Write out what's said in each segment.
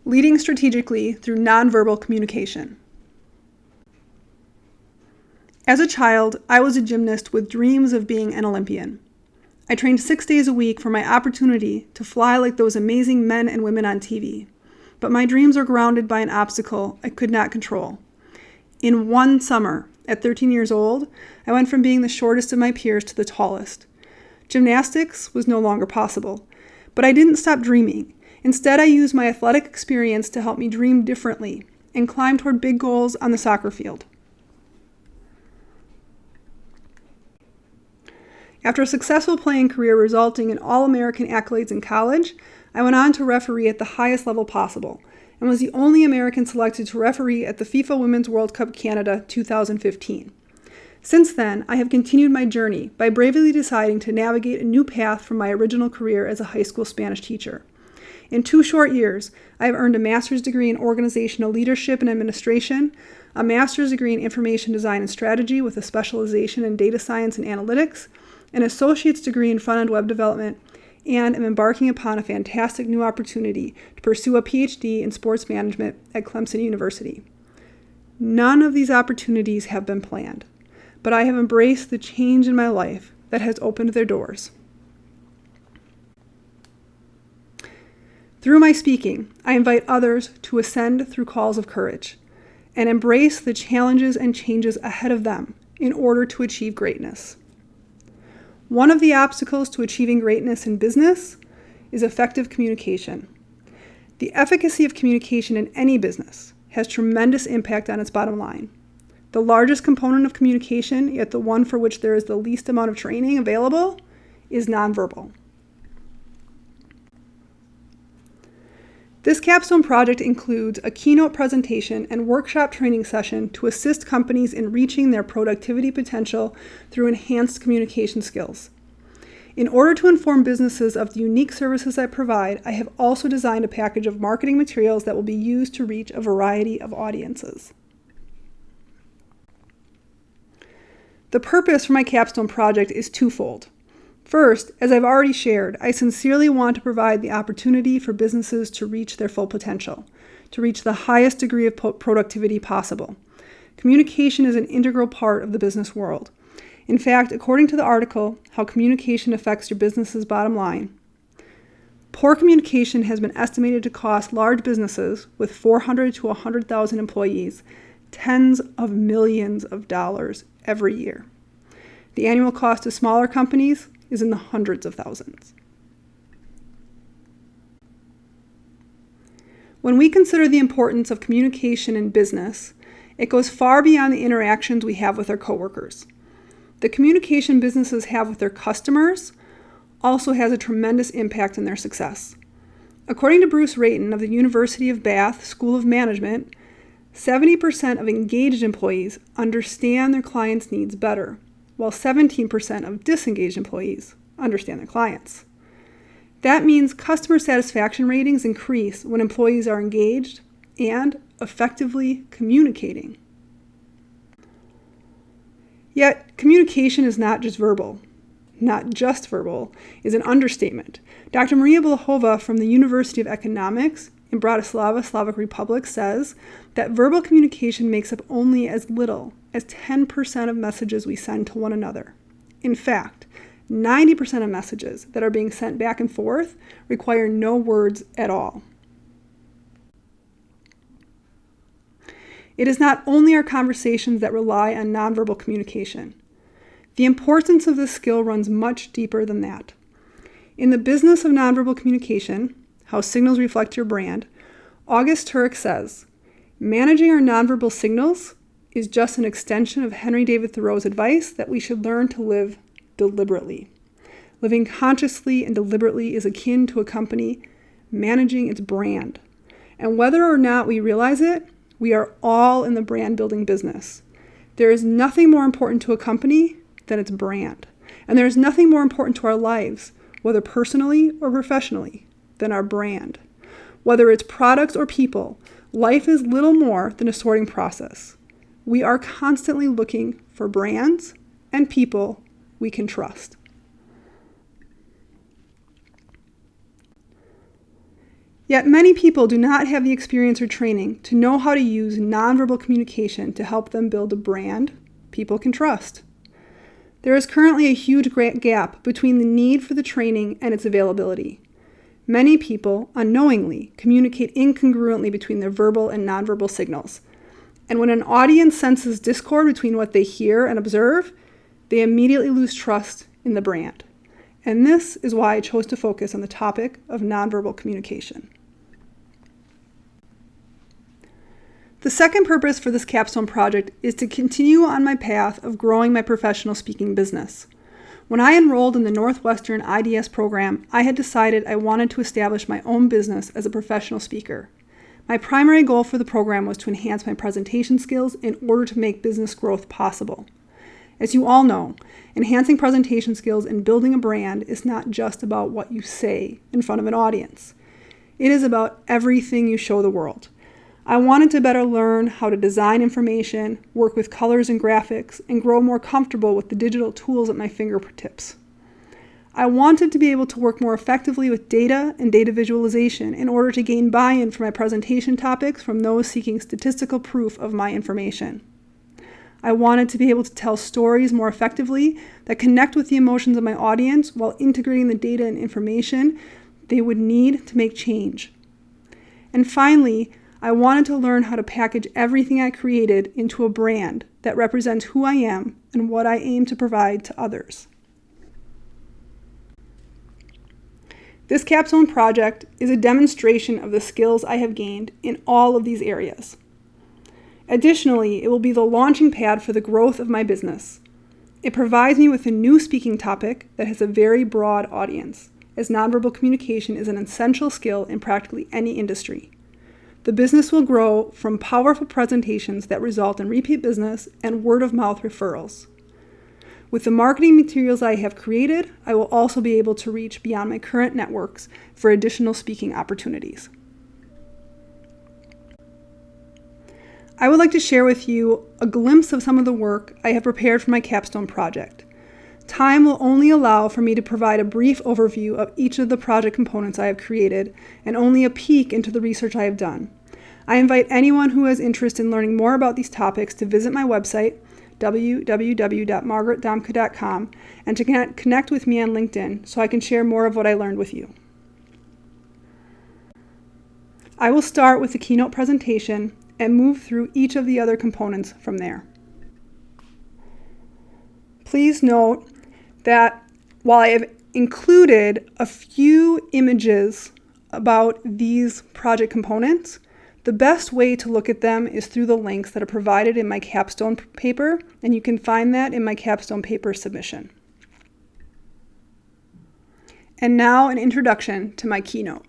Leading strategically through nonverbal communication. As a child, I was a gymnast with dreams of being an Olympian. I trained 6 days a week for my opportunity to fly like those amazing men and women on TV. But my dreams are grounded by an obstacle I could not control. In one summer, at 13 years old, I went from being the shortest of my peers to the tallest. Gymnastics was no longer possible, but I didn't stop dreaming. Instead, I used my athletic experience to help me dream differently and climb toward big goals on the soccer field. After a successful playing career resulting in All-American accolades in college, I went on to referee at the highest level possible and was the only American selected to referee at the FIFA Women's World Cup Canada 2015. Since then, I have continued my journey by bravely deciding to navigate a new path from my original career as a high school Spanish teacher. In 2 short years, I have earned a master's degree in organizational leadership and administration, a master's degree in information design and strategy with a specialization in data science and analytics, an associate's degree in front-end web development, and am embarking upon a fantastic new opportunity to pursue a PhD in sports management at Clemson University. None of these opportunities have been planned, but I have embraced the change in my life that has opened their doors. Through my speaking, I invite others to ascend through calls of courage and embrace the challenges and changes ahead of them in order to achieve greatness. One of the obstacles to achieving greatness in business is effective communication. The efficacy of communication in any business has tremendous impact on its bottom line. The largest component of communication, yet the one for which there is the least amount of training available, is nonverbal. This capstone project includes a keynote presentation and workshop training session to assist companies in reaching their productivity potential through enhanced communication skills. In order to inform businesses of the unique services I provide, I have also designed a package of marketing materials that will be used to reach a variety of audiences. The purpose for my capstone project is twofold. First, as I've already shared, I sincerely want to provide the opportunity for businesses to reach their full potential, to reach the highest degree of productivity possible. Communication is an integral part of the business world. In fact, according to the article, How Communication Affects Your Business's Bottom Line, poor communication has been estimated to cost large businesses with 400 to 100,000 employees tens of millions of dollars every year. The annual cost of smaller companies is in the hundreds of thousands. When we consider the importance of communication in business, it goes far beyond the interactions we have with our coworkers. The communication businesses have with their customers also has a tremendous impact on their success. According to Bruce Rayton of the University of Bath School of Management, 70% of engaged employees understand their clients' needs better, while 17% of disengaged employees understand their clients. That means customer satisfaction ratings increase when employees are engaged and effectively communicating. Yet, communication is not just verbal. Not just verbal is an understatement. Dr. Maria Blahova from the University of Economics in Bratislava, Slavic Republic, says that verbal communication makes up only as little as 10% of messages we send to one another. In fact, 90% of messages that are being sent back and forth require no words at all. It is not only our conversations that rely on nonverbal communication. The importance of this skill runs much deeper than that. In the business of nonverbal communication, How Signals Reflect Your Brand, August Turek says, managing our nonverbal signals is just an extension of Henry David Thoreau's advice that we should learn to live deliberately. Living consciously and deliberately is akin to a company managing its brand. And whether or not we realize it, we are all in the brand building business. There is nothing more important to a company than its brand. And there is nothing more important to our lives, whether personally or professionally, than our brand. Whether it's products or people, life is little more than a sorting process. We are constantly looking for brands and people we can trust. Yet many people do not have the experience or training to know how to use nonverbal communication to help them build a brand people can trust. There is currently a huge gap between the need for the training and its availability. Many people, unknowingly, communicate incongruently between their verbal and nonverbal signals. And when an audience senses discord between what they hear and observe, they immediately lose trust in the brand. And this is why I chose to focus on the topic of nonverbal communication. The second purpose for this capstone project is to continue on my path of growing my professional speaking business. When I enrolled in the Northwestern IDS program, I had decided I wanted to establish my own business as a professional speaker. My primary goal for the program was to enhance my presentation skills in order to make business growth possible. As you all know, enhancing presentation skills and building a brand is not just about what you say in front of an audience. It is about everything you show the world. I wanted to better learn how to design information, work with colors and graphics, and grow more comfortable with the digital tools at my fingertips. I wanted to be able to work more effectively with data and data visualization in order to gain buy-in for my presentation topics from those seeking statistical proof of my information. I wanted to be able to tell stories more effectively that connect with the emotions of my audience while integrating the data and information they would need to make change. And finally, I wanted to learn how to package everything I created into a brand that represents who I am and what I aim to provide to others. This capstone project is a demonstration of the skills I have gained in all of these areas. Additionally, it will be the launching pad for the growth of my business. It provides me with a new speaking topic that has a very broad audience, as nonverbal communication is an essential skill in practically any industry. The business will grow from powerful presentations that result in repeat business and word-of-mouth referrals. With the marketing materials I have created, I will also be able to reach beyond my current networks for additional speaking opportunities. I would like to share with you a glimpse of some of the work I have prepared for my capstone project. Time will only allow for me to provide a brief overview of each of the project components I have created and only a peek into the research I have done. I invite anyone who has interest in learning more about these topics to visit my website, www.margaretdomka.com, and to connect with me on LinkedIn so I can share more of what I learned with you. I will start with the keynote presentation and move through each of the other components from there. Please note that while I have included a few images about these project components, the best way to look at them is through the links that are provided in my capstone paper, and you can find that in my capstone paper submission. And now an introduction to my keynote.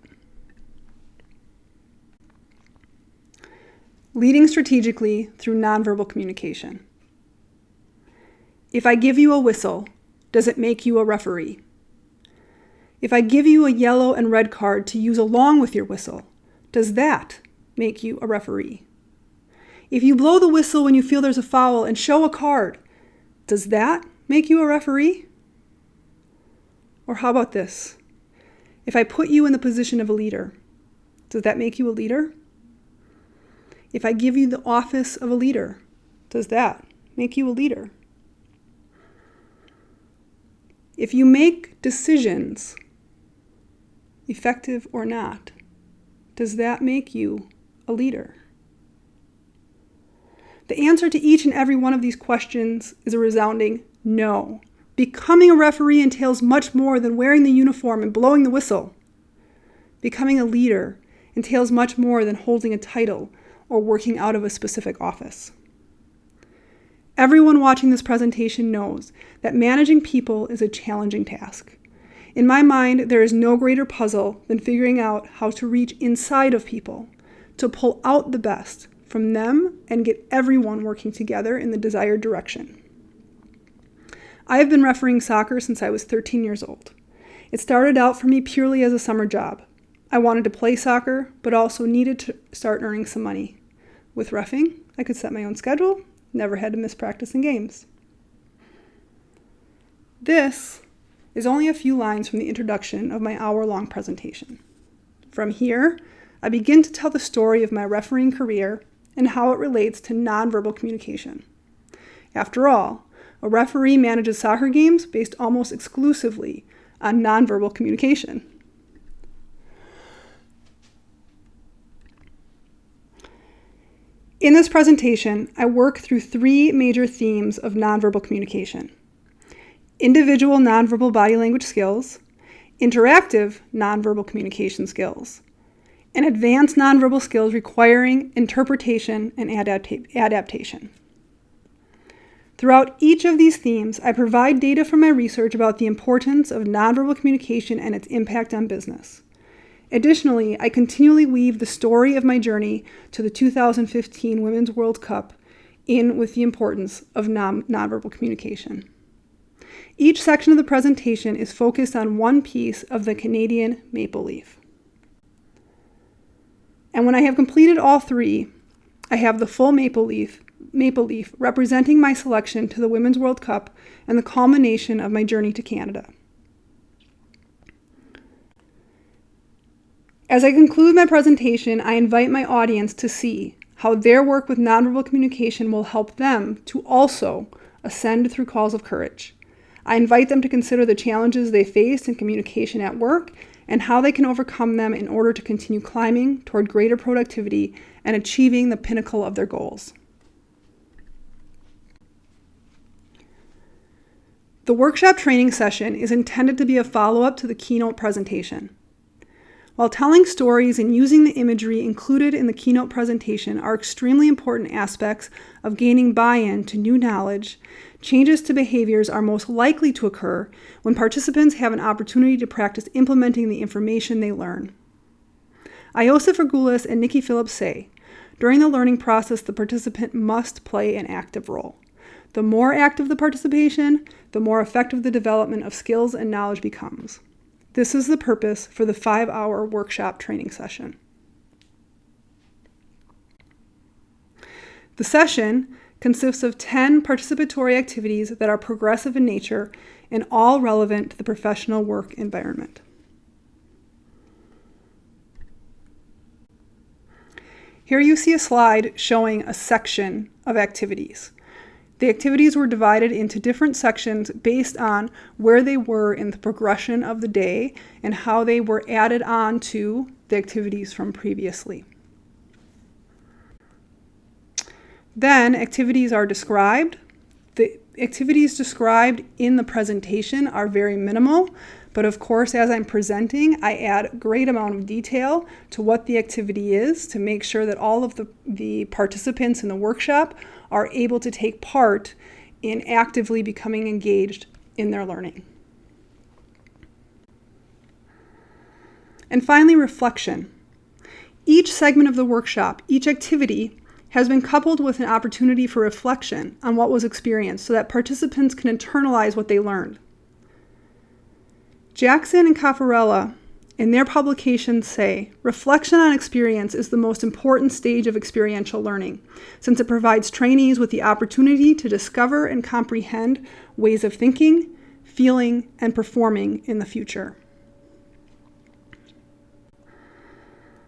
Leading strategically through nonverbal communication. If I give you a whistle, does it make you a referee? If I give you a yellow and red card to use along with your whistle, does that make you a referee? If you blow the whistle when you feel there's a foul and show a card, does that make you a referee? Or how about this? If I put you in the position of a leader, does that make you a leader? If I give you the office of a leader, does that make you a leader? If you make decisions, effective or not, does that make you a leader? The answer to each and every one of these questions is a resounding no. Becoming a referee entails much more than wearing the uniform and blowing the whistle. Becoming a leader entails much more than holding a title or working out of a specific office. Everyone watching this presentation knows that managing people is a challenging task. In my mind, there is no greater puzzle than figuring out how to reach inside of people, to pull out the best from them and get everyone working together in the desired direction. I have been refereeing soccer since I was 13 years old. It started out for me purely as a summer job. I wanted to play soccer, but also needed to start earning some money. With reffing, I could set my own schedule, never had to miss practice in games. This is only a few lines from the introduction of my hour-long presentation. From here, I begin to tell the story of my refereeing career and how it relates to nonverbal communication. After all, a referee manages soccer games based almost exclusively on nonverbal communication. In this presentation, I work through 3 major themes of nonverbal communication: individual nonverbal body language skills, interactive nonverbal communication skills, and advanced nonverbal skills requiring interpretation and adaptation. Throughout each of these themes, I provide data from my research about the importance of nonverbal communication and its impact on business. Additionally, I continually weave the story of my journey to the 2015 Women's World Cup in with the importance of nonverbal communication. Each section of the presentation is focused on one piece of the Canadian maple leaf. And when I have completed all 3, I have the full maple leaf representing my selection to the Women's World Cup and the culmination of my journey to Canada. As I conclude my presentation, I invite my audience to see how their work with nonverbal communication will help them to also ascend through calls of courage. I invite them to consider the challenges they face in communication at work and how they can overcome them in order to continue climbing toward greater productivity and achieving the pinnacle of their goals. The workshop training session is intended to be a follow-up to the keynote presentation. While telling stories and using the imagery included in the keynote presentation are extremely important aspects of gaining buy-in to new knowledge, changes to behaviors are most likely to occur when participants have an opportunity to practice implementing the information they learn. Iosif Ergulis and Nikki Phillips say, during the learning process, the participant must play an active role. The more active the participation, the more effective the development of skills and knowledge becomes. This is the purpose for the 5-hour workshop training session. The session consists of 10 participatory activities that are progressive in nature and all relevant to the professional work environment. Here you see a slide showing a section of activities. The activities were divided into different sections based on where they were in the progression of the day and how they were added on to the activities from previously. Then activities are described. The activities described in the presentation are very minimal, but of course, as I'm presenting, I add a great amount of detail to what the activity is to make sure that all of the participants in the workshop are able to take part in actively becoming engaged in their learning. And finally, reflection. Each segment of the workshop, each activity, has been coupled with an opportunity for reflection on what was experienced so that participants can internalize what they learned. Jackson and Caffarella, in their publications, say, reflection on experience is the most important stage of experiential learning, since it provides trainees with the opportunity to discover and comprehend ways of thinking, feeling, and performing in the future.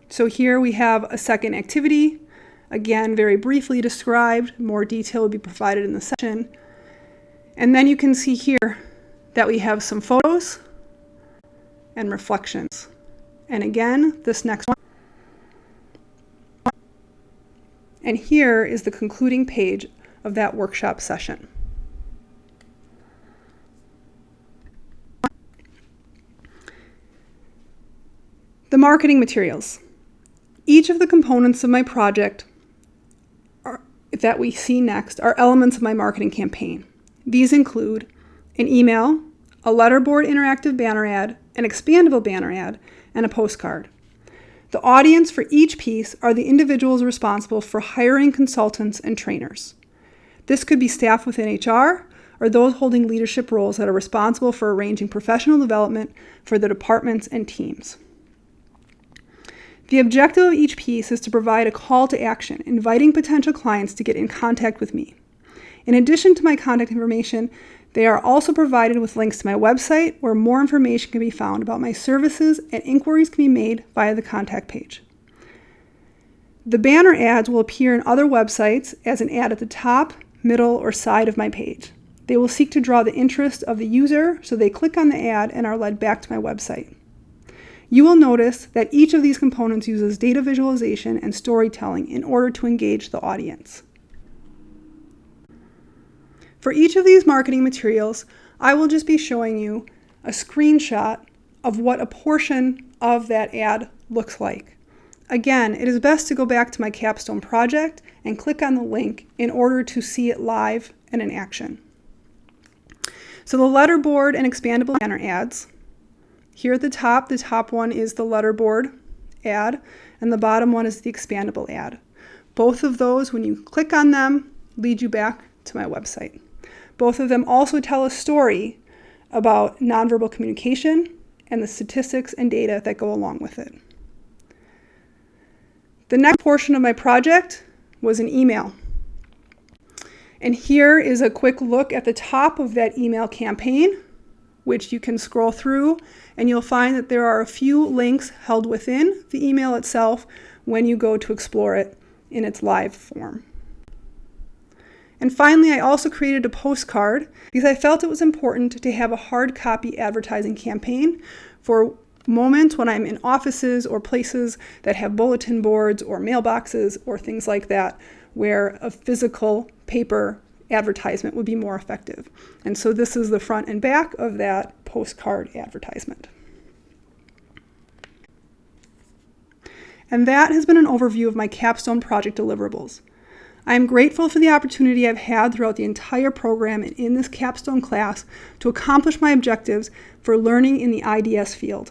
So here we have a second activity, again, very briefly described. More detail will be provided in the session. And then you can see here that we have some photos and reflections. And again, this next one. And here is the concluding page of that workshop session. The marketing materials. Each of the components of my project that we see next are elements of my marketing campaign. These include an email, a letterboard interactive banner ad, an expandable banner ad, and a postcard. The audience for each piece are the individuals responsible for hiring consultants and trainers. This could be staff within HR or those holding leadership roles that are responsible for arranging professional development for the departments and teams. The objective of each piece is to provide a call to action, inviting potential clients to get in contact with me. In addition to my contact information, They are also provided with links to my website where more information can be found about my services and inquiries can be made via the contact page. The banner ads will appear in other websites as an ad at the top, middle, or side of my page. They will seek to draw the interest of the user so they click on the ad and are led back to my website. You will notice that each of these components uses data visualization and storytelling in order to engage the audience. For each of these marketing materials, I will just be showing you a screenshot of what a portion of that ad looks like. Again, it is best to go back to my capstone project and click on the link in order to see it live and in action. So the letterboard and expandable banner ads. Here at the top one is the letterboard ad, and the bottom one is the expandable ad. Both of those, when you click on them, lead you back to my website. Both of them also tell a story about nonverbal communication and the statistics and data that go along with it. The next portion of my project was an email. And here is a quick look at the top of that email campaign, which you can scroll through, and you'll find that there are a few links held within the email itself when you go to explore it in its live form. And finally, I also created a postcard because I felt it was important to have a hard copy advertising campaign for moments when I'm in offices or places that have bulletin boards or mailboxes or things like that, where a physical paper advertisement would be more effective. And so this is the front and back of that postcard advertisement. And that has been an overview of my capstone project deliverables. I am grateful for the opportunity I've had throughout the entire program and in this capstone class to accomplish my objectives for learning in the IDS field.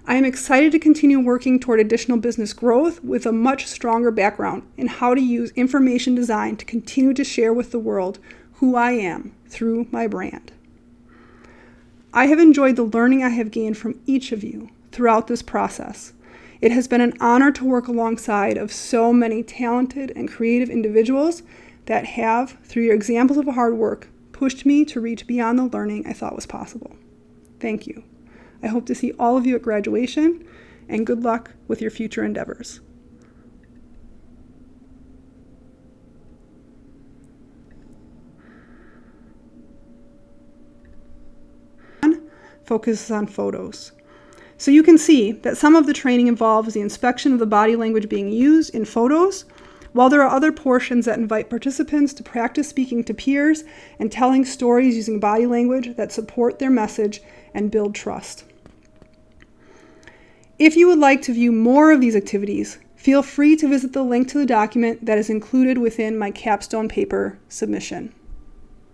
I am excited to continue working toward additional business growth with a much stronger background in how to use information design to continue to share with the world who I am through my brand. I have enjoyed the learning I have gained from each of you throughout this process. It has been an honor to work alongside of so many talented and creative individuals that have, through your examples of hard work, pushed me to reach beyond the learning I thought was possible. Thank you. I hope to see all of you at graduation, and good luck with your future endeavors. Focuses on photos. So you can see that some of the training involves the inspection of the body language being used in photos, while there are other portions that invite participants to practice speaking to peers and telling stories using body language that support their message and build trust. If you would like to view more of these activities, feel free to visit the link to the document that is included within my capstone paper submission.